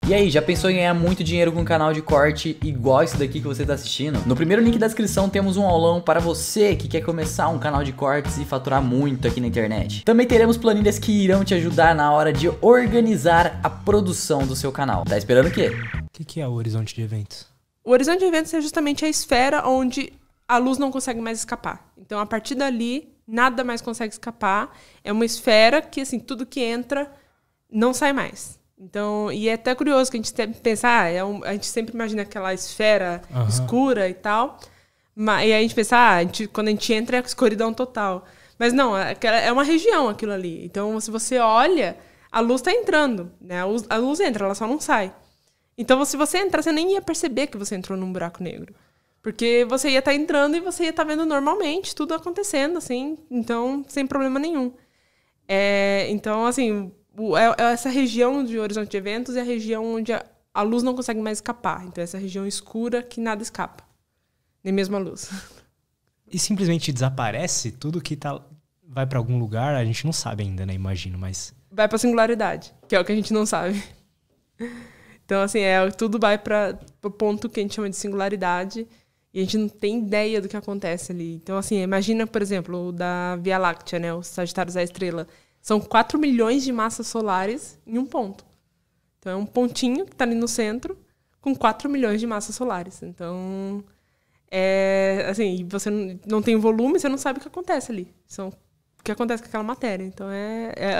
E aí, já pensou em ganhar muito dinheiro com um canal de corte igual esse daqui que você está assistindo? No primeiro link da descrição temos um aulão para você que quer começar um canal de cortes e faturar muito aqui na internet. Também teremos planilhas que irão te ajudar na hora de organizar a produção do seu canal. Tá esperando o quê? O que é o horizonte de eventos? O horizonte de eventos é justamente a esfera onde a luz não consegue mais escapar. Então, a partir dali, nada mais consegue escapar. É uma esfera que, assim, tudo que entra não sai mais. Então, e é até curioso que a gente pensa, a gente sempre imagina aquela esfera escura e tal, e aí a gente pensa, quando a gente entra é escuridão total. Mas não, é uma região aquilo ali. Então, se você olha, a luz está entrando, né? A luz entra, ela só não sai. Então, se você entrar, você nem ia perceber que você entrou num buraco negro. Porque você ia estar entrando e você ia estar vendo normalmente, tudo acontecendo, assim, então, sem problema nenhum. Então, assim, essa região de horizonte de eventos é a região onde a luz não consegue mais escapar. Então, essa região escura que nada escapa, nem mesmo a luz. E simplesmente desaparece? Tudo que vai para algum lugar, a gente não sabe ainda, né? Imagino, mas... Vai para a singularidade, que é o que a gente não sabe. Então, assim, tudo vai para o ponto que a gente chama de singularidade e a gente não tem ideia do que acontece ali. Então, assim, imagina, por exemplo, o da Via Láctea, né? O Sagitários da Estrela. São 4 milhões de massas solares em um ponto. Então, é um pontinho que está ali no centro com 4 milhões de massas solares. Então, assim, você não tem volume, você não sabe o que acontece ali. O que acontece com aquela matéria. Então,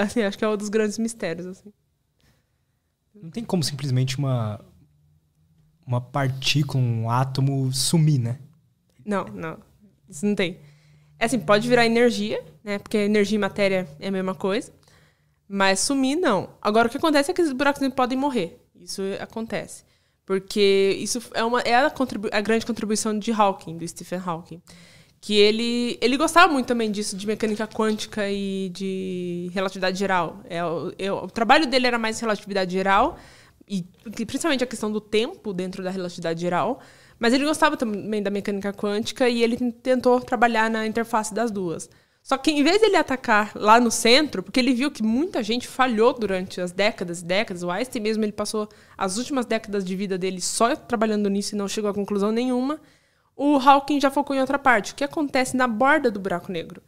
assim, acho que é um dos grandes mistérios, assim. Não tem como simplesmente uma partícula, um átomo sumir, né? Não. Isso não tem. Assim, pode virar energia, né? Porque energia e matéria é a mesma coisa. Mas sumir, não. Agora, o que acontece é que esses buracos negros podem morrer. Isso acontece. Porque isso é a grande contribuição de Hawking, do Stephen Hawking. Que ele gostava muito também disso, de mecânica quântica e de relatividade geral. O trabalho dele era mais relatividade geral, e principalmente a questão do tempo dentro da relatividade geral. Mas ele gostava também da mecânica quântica e ele tentou trabalhar na interface das duas. Só que, em vez de ele atacar lá no centro, porque ele viu que muita gente falhou durante as décadas e décadas, o Einstein mesmo ele passou as últimas décadas de vida dele só trabalhando nisso e não chegou a conclusão nenhuma, o Hawking já focou em outra parte. O que acontece na borda do buraco negro?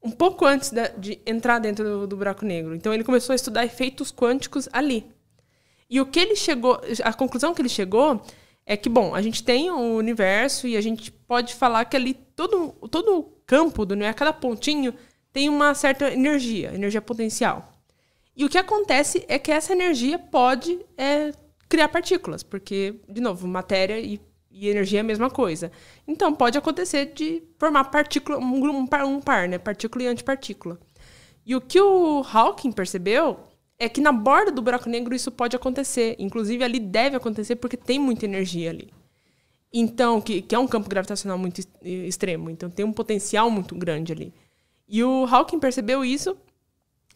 Um pouco antes de entrar dentro do buraco negro. Então, ele começou a estudar efeitos quânticos ali. E a conclusão que ele chegou é que, bom, a gente tem o universo e a gente pode falar que ali todo o campo do universo, cada pontinho, tem uma certa energia potencial. E o que acontece é que essa energia pode criar partículas, porque, de novo, matéria e energia é a mesma coisa. Então, pode acontecer de formar partícula, um par, né? Partícula e antipartícula. E o que o Hawking percebeu é que na borda do buraco negro isso pode acontecer. Inclusive, ali deve acontecer porque tem muita energia ali. Então, que é um campo gravitacional muito extremo. Então, tem um potencial muito grande ali. E o Hawking percebeu isso,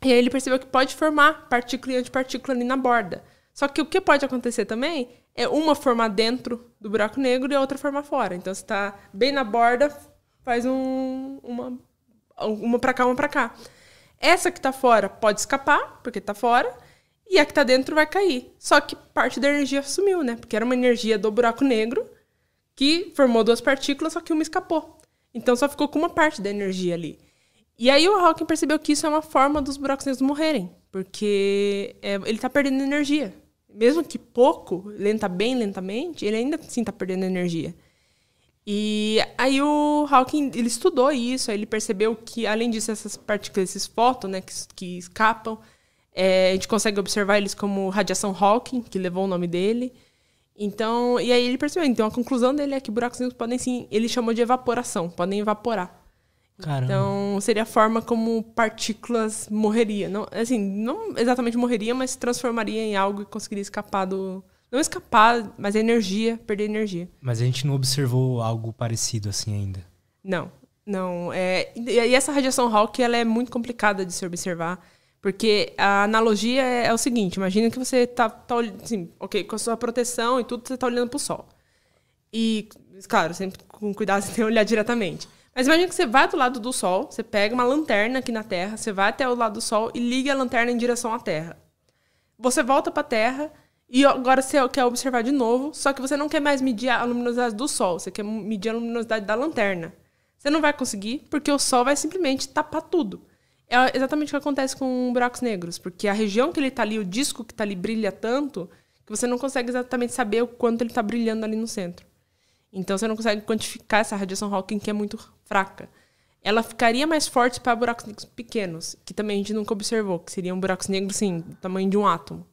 e aí ele percebeu que pode formar partícula e antipartícula ali na borda. Só que o que pode acontecer também é uma formar dentro do buraco negro e a outra formar fora. Então, você está bem na borda, faz uma para cá, uma para cá. Essa que está fora pode escapar, porque está fora, e a que está dentro vai cair. Só que parte da energia sumiu, né? Porque era uma energia do buraco negro que formou duas partículas, só que uma escapou. Então, só ficou com uma parte da energia ali. E aí o Hawking percebeu que isso é uma forma dos buracos negros morrerem, porque ele está perdendo energia. Mesmo que pouco, bem lentamente, ele ainda assim está perdendo energia. E aí o Hawking ele estudou isso, aí ele percebeu que, além disso, essas partículas, esses fótons, né, que escapam, a gente consegue observar eles como radiação Hawking, que levou o nome dele. Então, e aí ele percebeu. Então, a conclusão dele é que buracos negros podem, sim, ele chamou de evaporação, podem evaporar. Caramba. Então, seria a forma como partículas morreria. Não, assim, não exatamente morreria, mas se transformaria em algo que conseguiria escapar do... Não escapar, mas a energia, perder energia. Mas a gente não observou algo parecido assim ainda. Não. E essa radiação Hawking, ela é muito complicada de se observar, porque a analogia é o seguinte, imagina que você tá assim, ok, com a sua proteção e tudo, você tá olhando pro sol. E, claro, sempre com cuidado, você tem que olhar diretamente. Mas imagina que você vai do lado do sol, você pega uma lanterna aqui na Terra, você vai até o lado do sol e liga a lanterna em direção à Terra. Você volta pra Terra E agora você quer observar de novo, só que você não quer mais medir a luminosidade do Sol, você quer medir a luminosidade da lanterna. Você não vai conseguir, porque o Sol vai simplesmente tapar tudo. É exatamente o que acontece com buracos negros, porque a região que ele está ali, o disco que está ali, brilha tanto que você não consegue exatamente saber o quanto ele está brilhando ali no centro. Então você não consegue quantificar essa radiação Hawking, que é muito fraca. Ela ficaria mais forte para buracos negros pequenos, que também a gente nunca observou, que seriam buracos negros, sim, do tamanho de um átomo.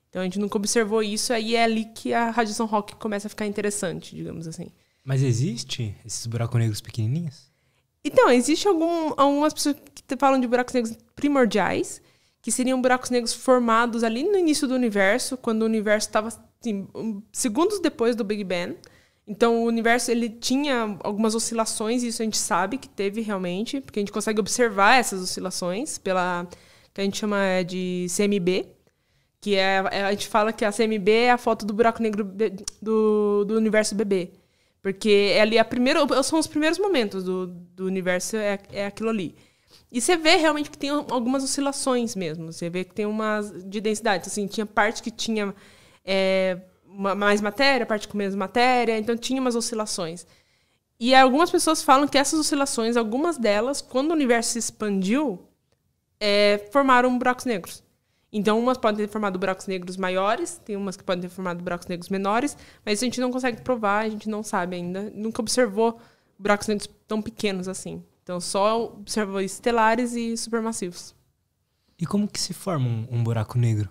Então a gente nunca observou isso, aí é ali que a radiação Hawking começa a ficar interessante, digamos assim. Mas existe esses buracos negros pequenininhos? Então, existe algumas pessoas que falam de buracos negros primordiais, que seriam buracos negros formados ali no início do universo, quando o universo estava assim, segundos depois do Big Bang. Então, o universo ele tinha algumas oscilações, e isso a gente sabe que teve realmente, porque a gente consegue observar essas oscilações pela que a gente chama de CMB, que a gente fala que a CMB é a foto do buraco negro do universo bebê. Porque ali são os primeiros momentos do universo, é aquilo ali. E você vê realmente que tem algumas oscilações mesmo. Você vê que tem umas de densidade. Assim, tinha parte que tinha mais matéria, parte com menos matéria. Então, tinha umas oscilações. E algumas pessoas falam que essas oscilações, algumas delas, quando o universo se expandiu, formaram buracos negros. Então, umas podem ter formado buracos negros maiores, tem umas que podem ter formado buracos negros menores, mas isso a gente não consegue provar, a gente não sabe ainda. Nunca observou buracos negros tão pequenos assim. Então, só observou estelares e supermassivos. E como que se forma um buraco negro?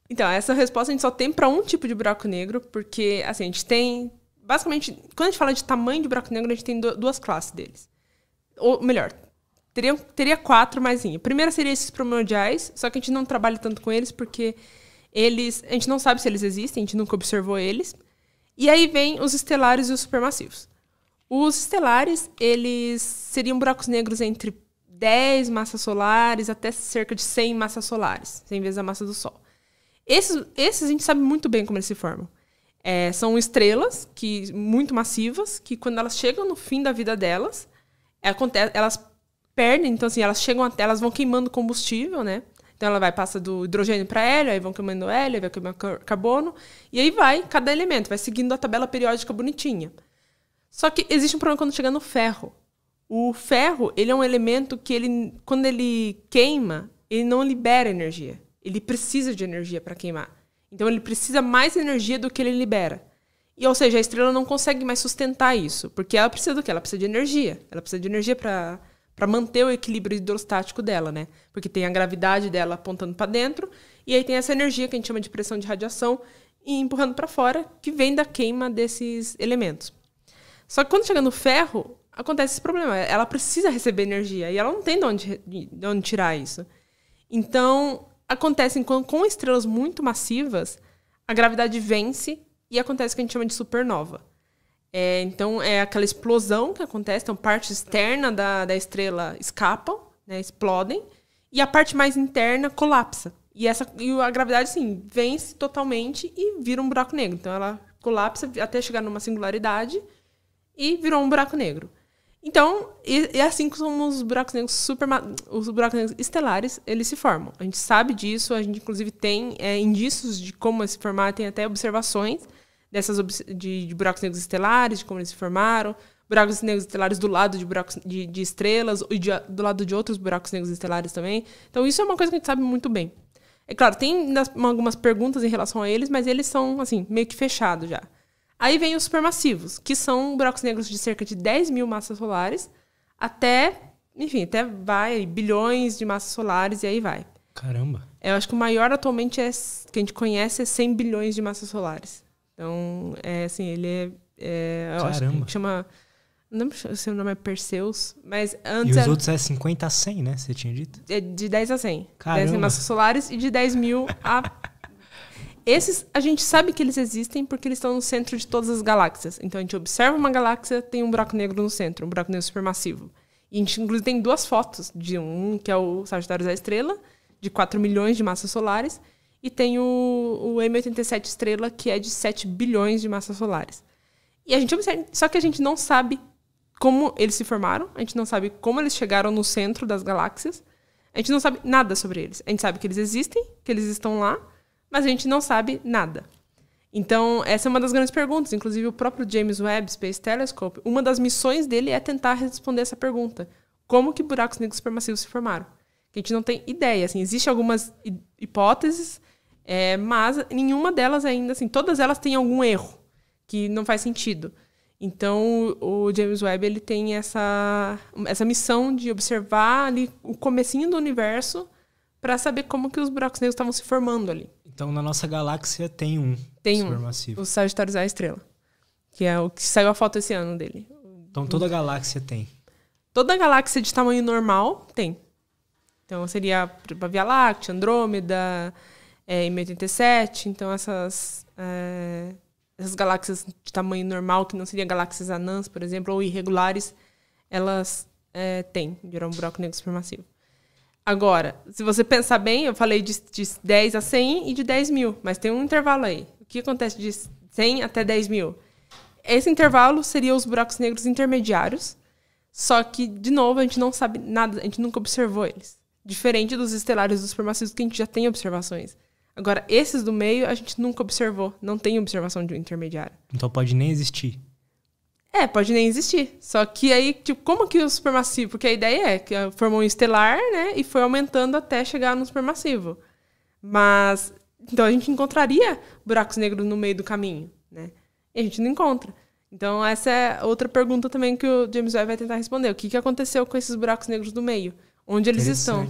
Então, essa resposta a gente só tem para um tipo de buraco negro, porque assim, a gente tem... Basicamente, quando a gente fala de tamanho de buraco negro, a gente tem duas classes deles. Ou melhor... Teria 4, mas sim. A primeira seria esses primordiais, só que a gente não trabalha tanto com eles porque a gente não sabe se eles existem, a gente nunca observou eles. E aí vem os estelares e os supermassivos. Os estelares, eles seriam buracos negros entre 10 massas solares até cerca de 100 massas solares, 100 vezes a massa do Sol. Esses a gente sabe muito bem como eles se formam. São estrelas muito massivas, que quando elas chegam no fim da vida delas, elas perdem, então assim, elas vão queimando combustível, né? Então ela passa do hidrogênio para hélio, aí vão queimando hélio, aí vai queimando carbono, e aí cada elemento vai seguindo a tabela periódica bonitinha. Só que existe um problema quando chega no ferro. O ferro, ele é um elemento que quando ele queima, ele não libera energia. Ele precisa de energia para queimar. Então ele precisa mais energia do que ele libera. Ou seja, a estrela não consegue mais sustentar isso, porque ela precisa do quê? Ela precisa de energia. Ela precisa de energia para manter o equilíbrio hidrostático dela, né? Porque tem a gravidade dela apontando para dentro, e aí tem essa energia que a gente chama de pressão de radiação e empurrando para fora, que vem da queima desses elementos. Só que quando chega no ferro, acontece esse problema. Ela precisa receber energia, e ela não tem de onde tirar isso. Então, acontece com estrelas muito massivas, a gravidade vence e acontece o que a gente chama de supernova. Então, é aquela explosão que acontece, então parte externa da estrela escapam, né, explodem, e a parte mais interna colapsa. E a gravidade, sim, vence totalmente e vira um buraco negro. Então, ela colapsa até chegar numa singularidade e virou um buraco negro. Então, é assim que são os buracos negros os buracos negros estelares, eles se formam. A gente sabe disso, a gente inclusive tem indícios de como eles se formaram, tem até observações de buracos negros estelares, de como eles se formaram, buracos negros estelares do lado de buracos de estrelas e do lado de outros buracos negros estelares também. Então, isso é uma coisa que a gente sabe muito bem. É claro, tem algumas perguntas em relação a eles, mas eles são, assim, meio que fechados já. Aí vem os supermassivos, que são buracos negros de cerca de 10 mil massas solares até vai bilhões de massas solares e aí vai. Caramba. Eu acho que o maior atualmente que a gente conhece é 100 bilhões de massas solares. Então, assim, ele eu acho que chama... Não lembro se o nome é Perseus, mas antes... E os outros é 50 a 100, né? Você tinha dito? É de 10 a 100. Caramba. 10 massas solares e de 10 mil a... Esses, a gente sabe que eles existem porque eles estão no centro de todas as galáxias. Então, a gente observa uma galáxia, tem um buraco negro no centro, um buraco negro supermassivo. E a gente, inclusive, tem 2 fotos de um, que é o Sagitário da Estrela, de 4 milhões de massas solares, e tem o M87 Estrela, que é de 7 bilhões de massas solares. E a gente observa, só que a gente não sabe como eles se formaram, a gente não sabe como eles chegaram no centro das galáxias, a gente não sabe nada sobre eles. A gente sabe que eles existem, que eles estão lá, mas a gente não sabe nada. Então, essa é uma das grandes perguntas. Inclusive, o próprio James Webb Space Telescope, uma das missões dele é tentar responder essa pergunta. Como que buracos negros supermassivos se formaram? Que a gente não tem ideia. Assim, existem algumas hipóteses, mas nenhuma delas ainda, assim, todas elas têm algum erro que não faz sentido. Então, o James Webb ele tem essa missão de observar ali o comecinho do universo para saber como que os buracos negros estavam se formando ali. Então, na nossa galáxia tem um supermassivo. O Sagitários A estrela, que é o que saiu a foto esse ano dele. Então, toda a galáxia tem. Toda a galáxia de tamanho normal tem. Então, seria a Via Láctea, Andrômeda, M87. Então, essas galáxias de tamanho normal, que não seriam galáxias anãs, por exemplo, ou irregulares, elas têm, geram um buraco negro supermassivo. Agora, se você pensar bem, eu falei de 10 a 100 e de 10 mil, mas tem um intervalo aí. O que acontece de 100 até 10 mil? Esse intervalo seria os buracos negros intermediários, só que, de novo, a gente não sabe nada, a gente nunca observou eles. Diferente dos estelares dos supermassivos, que a gente já tem observações. Agora, esses do meio, a gente nunca observou, não tem observação de um intermediário. Então pode nem existir. Pode nem existir. Só que aí, tipo, como que o supermassivo... Porque a ideia é que formou um estelar, né? E foi aumentando até chegar no supermassivo. Mas... Então, a gente encontraria buracos negros no meio do caminho, né? E a gente não encontra. Então, essa é outra pergunta também que o James Webb vai tentar responder. O que aconteceu com esses buracos negros do meio? Onde eles estão?